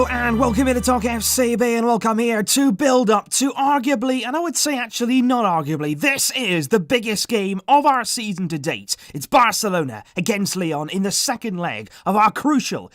Hello and welcome here to Talk FCB, and welcome here to build up to arguably, and I would say actually not arguably, this is the biggest game of our season to date. It's Barcelona against Lyon in the second leg of our crucial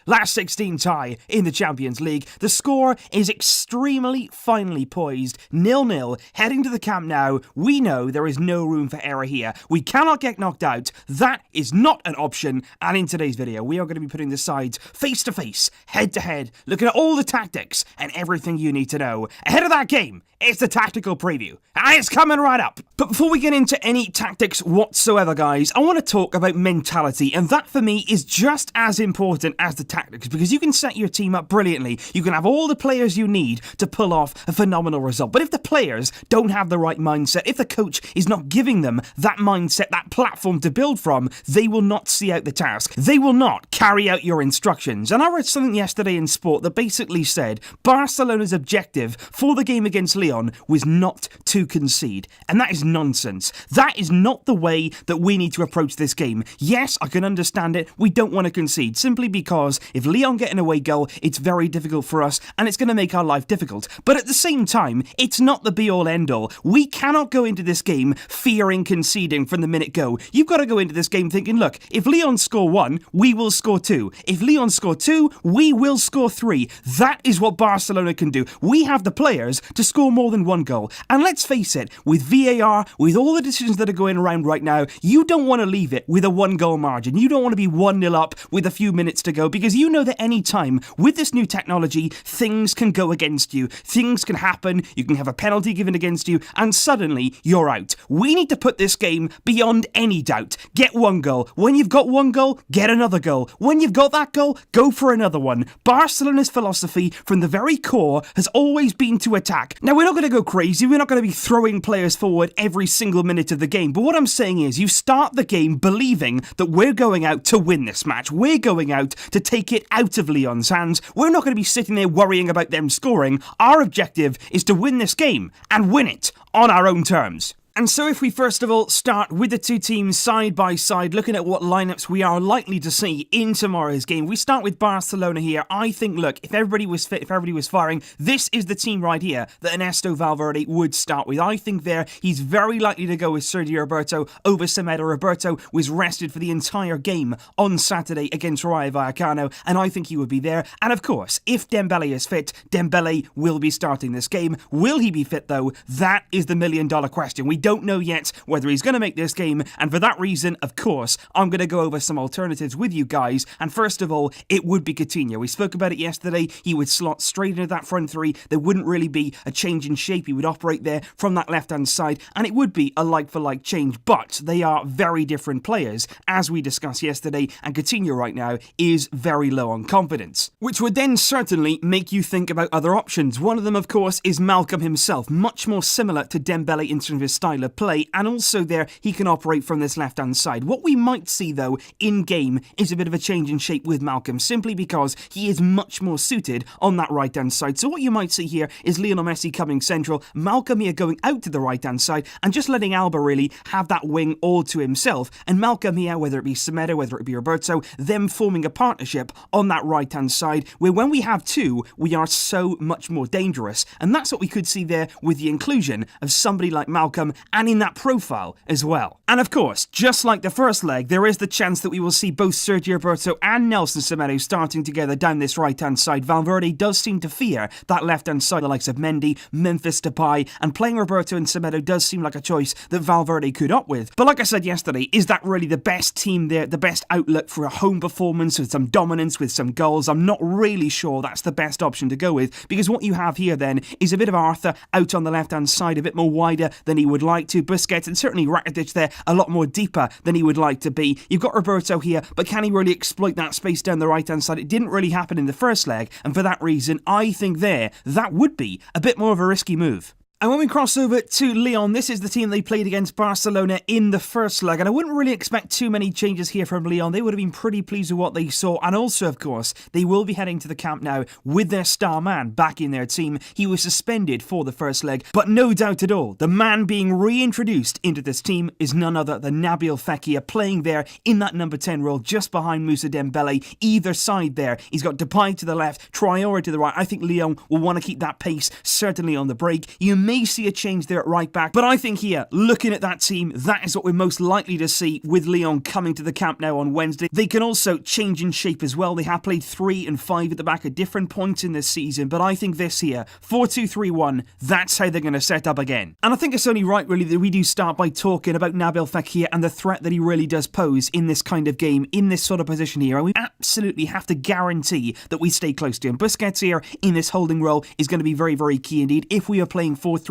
last 16 tie in the Champions League. The score is extremely finely poised, 0-0, heading to the Camp Nou. We know there is no room for error here. We cannot get knocked out. That is not an option, and in today's video we are going to be putting the sides face to face, head to head, looking at all the tactics and everything you need to know ahead of that game. It's the tactical preview, and it's coming right up. But before we get into any tactics whatsoever, guys, I want to talk about mentality, and that for me is just as important as the tactics, because you can set your team up brilliantly. You can have all the players you need to pull off a phenomenal result. But if the players don't have the right mindset, if the coach is not giving them that mindset, that platform to build from, they will not see out the task. They will not carry out your instructions. And I read something yesterday in Sport that basically said Barcelona's objective for the game against Lyon was not to concede. And that is nonsense. That is not the way that we need to approach this game. Yes, I can understand it. We don't want to concede, simply because if Lyon get an away goal, it's very difficult for us, and it's going to make our life difficult. But at the same time, it's not the be-all end-all. We cannot go into this game fearing conceding from the minute go. You've got to go into this game thinking, look, if Lyon score 1, we will score 2. If Lyon score 2, we will score 3. That is what Barcelona can do. We have the players to score more than 1 goal. And let's face it, with VAR, with all the decisions that are going around right now, you don't want to leave it with a 1-goal margin. You don't want to be 1-0 up with a few minutes to go, because you know that any time with this new technology, things can go against you. Things can happen. You can have a penalty given against you, and suddenly you're out. We need to put this game beyond any doubt. Get 1 goal. When you've got 1 goal, get another goal. When you've got that goal, go for another one. Barcelona's philosophy from the very core has always been to attack. Now, we're not going to go crazy. We're not going to be throwing players forward every single minute of the game. But what I'm saying is, you start the game believing that we're going out to win this match. We're going out to take it out of Lyon's hands. We're not going to be sitting there worrying about them scoring. Our objective is to win this game and win it on our own terms. And so if we first of all start with the two teams side by side, looking at what lineups we are likely to see in tomorrow's game, we start with Barcelona here. I think, look, if everybody was fit, if everybody was firing, this is the team right here that Ernesto Valverde would start with. I think there he's very likely to go with Sergio Roberto over Semedo. Roberto was rested for the entire game on Saturday against Rayo Vallecano, and I think he would be there. And of course, if Dembele is fit, Dembele will be starting this game. Will he be fit though? That is the million-dollar question. We don't know yet whether he's going to make this game, and for that reason, of course, I'm going to go over some alternatives with you guys. And first of all, it would be Coutinho. We spoke about it yesterday. He would slot straight into that front three. There wouldn't really be a change in shape. He would operate there from that left-hand side, and it would be a like-for-like change, but they are very different players, as we discussed yesterday, and Coutinho right now is very low on confidence, which would then certainly make you think about other options. One of them, of course, is Malcolm himself, much more similar to Dembele in terms of his style of play, and also there he can operate from this left-hand side. What we might see though in-game is a bit of a change in shape with Malcolm, simply because he is much more suited on that right-hand side. So what you might see here is Lionel Messi coming central, Malcolm here going out to the right-hand side, and just letting Alba really have that wing all to himself, and Malcolm here, whether it be Semedo, whether it be Roberto, them forming a partnership on that right-hand side, where when we have two, we are so much more dangerous. And that's what we could see there with the inclusion of somebody like Malcolm, and in that profile as well. And of course, just like the first leg, there is the chance that we will see both Sergio Roberto and Nelson Semedo starting together down this right-hand side. Valverde does seem to fear that left-hand side, the likes of Mendy, Memphis Depay, and playing Roberto and Semedo does seem like a choice that Valverde could opt with. But like I said yesterday, is that really the best team there, the best outlook for a home performance with some dominance, with some goals? I'm not really sure that's the best option to go with, because what you have here then is a bit of Arthur out on the left-hand side, a bit more wider than he would like to. Busquets and certainly Rakitic there a lot more deeper than he would like to be. You've got Roberto here, but can he really exploit that space down the right-hand side? It didn't really happen in the first leg, and for that reason, I think there, that would be a bit more of a risky move. And when we cross over to Lyon, this is the team they played against Barcelona in the first leg. And I wouldn't really expect too many changes here from Lyon. They would have been pretty pleased with what they saw. And also, of course, they will be heading to the camp now with their star man back in their team. He was suspended for the first leg, but no doubt at all, the man being reintroduced into this team is none other than Nabil Fekir, playing there in that number 10 role just behind Moussa Dembele. Either side there, he's got Depay to the left, Traoré to the right. I think Lyon will want to keep that pace, certainly on the break. You may see a change there at right back, but I think here, looking at that team, that is what we're most likely to see with Lyon coming to the camp now on Wednesday. They can also change in shape as well. They have played 3 and 5 at the back at different points in this season, but I think this here, 4-2-3-1, that's how they're going to set up again. And I think it's only right really that we do start by talking about Nabil Fekir and the threat that he really does pose in this kind of game, in this sort of position here. And we absolutely have to guarantee that we stay close to him. Busquets here in this holding role is going to be very, very key indeed. If we are playing 4-3-3,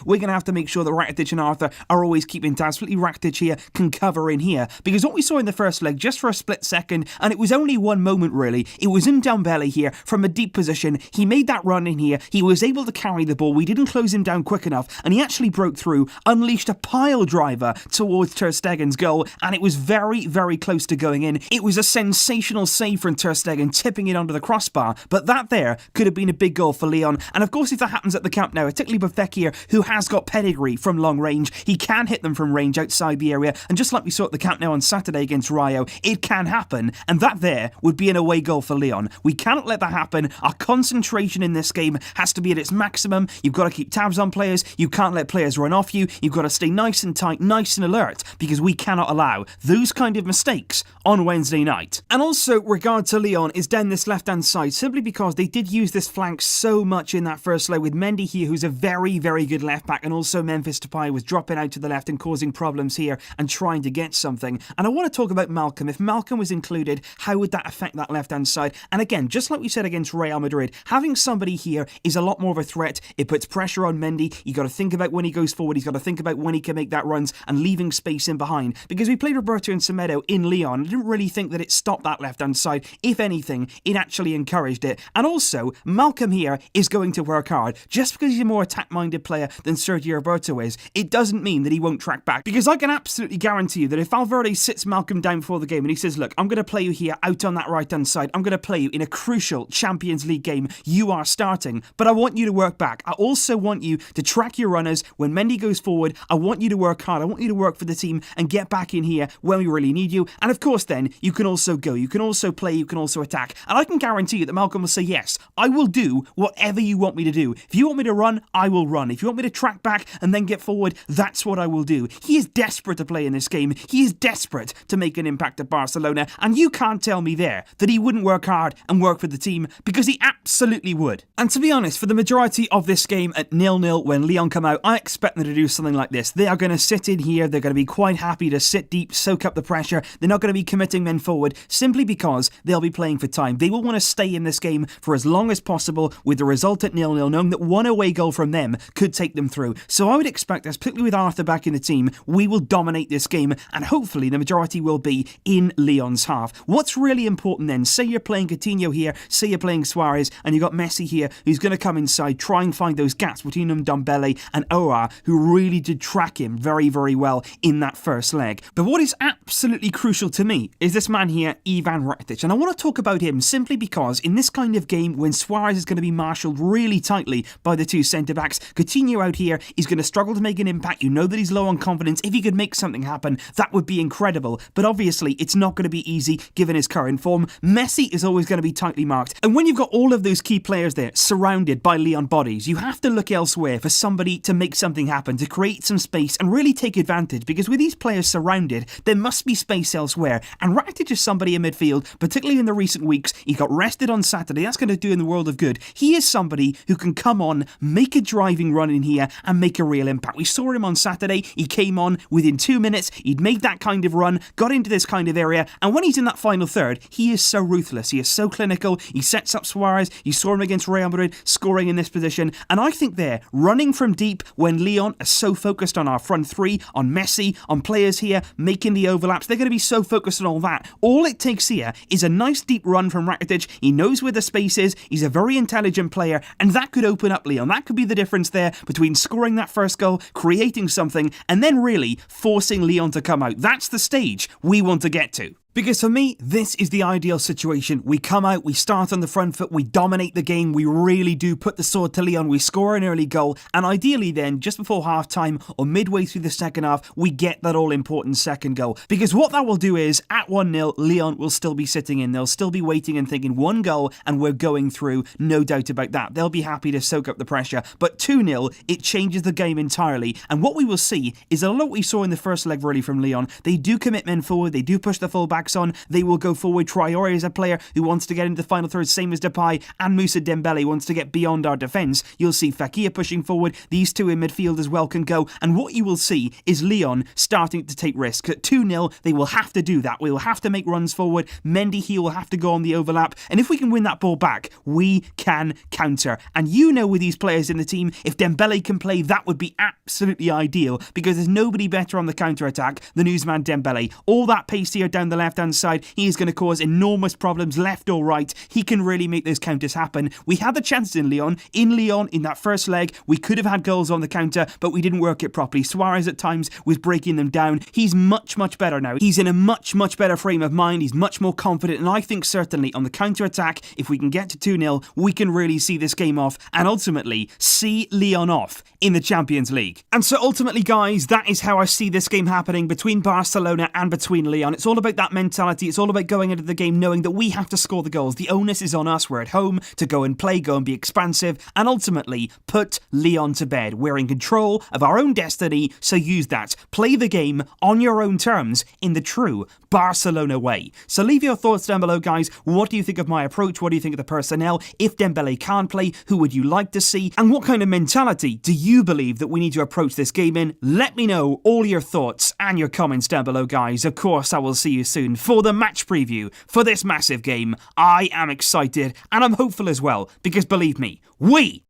we're going to have to make sure that Rakitic and Arthur are always keeping tabs. Absolutely, Rakitic here can cover in here, because what we saw in the first leg, just for a split second, and it was only one moment really, it was in Dembele here from a deep position. He made that run in here, he was able to carry the ball, we didn't close him down quick enough, and he actually broke through, unleashed a pile driver towards Ter Stegen's goal, and it was very, very close to going in. It was a sensational save from Ter Stegen, tipping it under the crossbar, but that there could have been a big goal for Lyon. And of course, if that happens at the camp now, particularly with Fekir, who has got pedigree from long range, he can hit them from range outside the area, and just like we saw at the camp now on Saturday against Rayo, it can happen, and that there would be an away goal for Lyon. We cannot let that happen. Our concentration in this game has to be at its maximum. You've got to keep tabs on players, you can't let players run off you, you've got to stay nice and tight, nice and alert, because we cannot allow those kind of mistakes on Wednesday night. And also, regard to Lyon is down this left-hand side, simply because they did use this flank so much in that first leg with Mendy here, who's a very, very good left-back, and also Memphis Depay was dropping out to the left and causing problems here and trying to get something. And I want to talk about Malcolm. If Malcolm was included, how would that affect that left-hand side? And again, just like we said against Real Madrid, having somebody here is a lot more of a threat. It puts pressure on Mendy. You got to think about when he goes forward. He's got to think about when he can make that runs and leaving space in behind. Because we played Roberto and Semedo in Lyon, I didn't really think that it stopped that left-hand side. If anything, it actually encouraged it. And also, Malcolm here is going to work hard. Just because he's a more attack-minded player than Sergio Roberto is, it doesn't mean that he won't track back. Because I can absolutely guarantee you that if Valverde sits Malcolm down before the game and he says, look, I'm going to play you here out on that right-hand side, I'm going to play you in a crucial Champions League game, you are starting, but I want you to work back. I also want you to track your runners when Mendy goes forward. I want you to work hard. I want you to work for the team and get back in here when we really need you. And of course then, you can also go, you can also play, you can also attack. And I can guarantee you that Malcolm will say, yes, I will do whatever you want me to do. If you want me to run, I will run. If you want me to track back and then get forward, that's what I will do. He is desperate to play in this game. He is desperate to make an impact at Barcelona. And you can't tell me there that he wouldn't work hard and work for the team, because he absolutely would. And to be honest, for the majority of this game at 0-0 when Lyon come out, I expect them to do something like this. They are going to sit in here. They're going to be quite happy to sit deep, soak up the pressure. They're not going to be committing men forward simply because they'll be playing for time. They will want to stay in this game for as long as possible with the result at 0-0, knowing that one away goal from them could take them through. So I would expect us, particularly with Arthur back in the team, we will dominate this game, and hopefully the majority will be in Lyon's half. What's really important then, say you're playing Coutinho here, say you're playing Suarez, and you've got Messi here, who's going to come inside, try and find those gaps between Dembele and Aouar, who really did track him very, very well in that first leg. But what is absolutely crucial to me is this man here, Ivan Rakitic, and I want to talk about him simply because in this kind of game, when Suarez is going to be marshalled really tightly by the two centre-backs, Coutinho out here is going to struggle to make an impact. You know that he's low on confidence. If he could make something happen, that would be incredible. But obviously, it's not going to be easy given his current form. Messi is always going to be tightly marked. And when you've got all of those key players there surrounded by Lyon bodies, you have to look elsewhere for somebody to make something happen, to create some space and really take advantage. Because with these players surrounded, there must be space elsewhere. And Rakitic is somebody in midfield, particularly in the recent weeks. He got rested on Saturday. That's going to do in the world of good. He is somebody who can come on, make a driving run in here and make a real impact. We saw him on Saturday. He came on within 2 minutes. He'd made that kind of run, got into this kind of area, and when he's in that final third, he is so ruthless. He is so clinical. He sets up Suarez. You saw him against Real Madrid scoring in this position, and I think there, running from deep when Lyon are so focused on our front three, on Messi, on players here making the overlaps, they're going to be so focused on all that. All it takes here is a nice deep run from Rakitic. He knows where the space is. He's a very intelligent player, and that could open up Lyon. That could be the difference balance there between scoring that first goal, creating something, and then really forcing Lyon to come out. That's the stage we want to get to. Because for me, this is the ideal situation. We come out, we start on the front foot, we dominate the game, we really do put the sword to Lyon, we score an early goal, and ideally then, just before half-time or midway through the second half, we get that all-important second goal. Because what that will do is, at 1-0, Lyon will still be sitting in, they'll still be waiting and thinking one goal and we're going through, no doubt about that. They'll be happy to soak up the pressure, but 2-0, it changes the game entirely, and what we will see is a lot we saw in the first leg really from Lyon. They do commit men forward, they do push the full-backs on, they will go forward. Traoré is a player who wants to get into the final third, same as Depay, and Moussa Dembele wants to get beyond our defence. You'll see Fekir pushing forward, these two in midfield as well can go, and what you will see is Lyon starting to take risks. At 2-0, they will have to do that. We will have to make runs forward. Mendy here will have to go on the overlap, and if we can win that ball back, we can counter. And you know, with these players in the team, if Dembele can play, that would be absolutely ideal, because there's nobody better on the counter-attack than Ousmane Dembele. All that pace here down the left-hand side, he is going to cause enormous problems left or right. He can really make those counters happen. We had the chances in Lyon in that first leg. We could have had goals on the counter, but we didn't work it properly. Suarez at times was breaking them down. He's much better now. He's in a much better frame of mind. He's much more confident, and I think certainly on the counter-attack, if we can get to 2-0, we can really see this game off and ultimately see Lyon off in the Champions League. And so ultimately, guys, that is how I see this game happening between Barcelona and between Lyon. It's all about that mentality. It's all about going into the game knowing that we have to score the goals. The onus is on us. We're at home to go and play, go and be expansive, and ultimately put Lyon to bed. We're in control of our own destiny, so use that. Play the game on your own terms in the true Barcelona way. So leave your thoughts down below, guys. What do you think of my approach? What do you think of the personnel? If Dembele can't play, who would you like to see? And what kind of mentality do you believe that we need to approach this game in? Let me know all your thoughts and your comments down below, guys. Of course, I will see you soon for the match preview for this massive game. I am excited and I'm hopeful as well, because believe me, we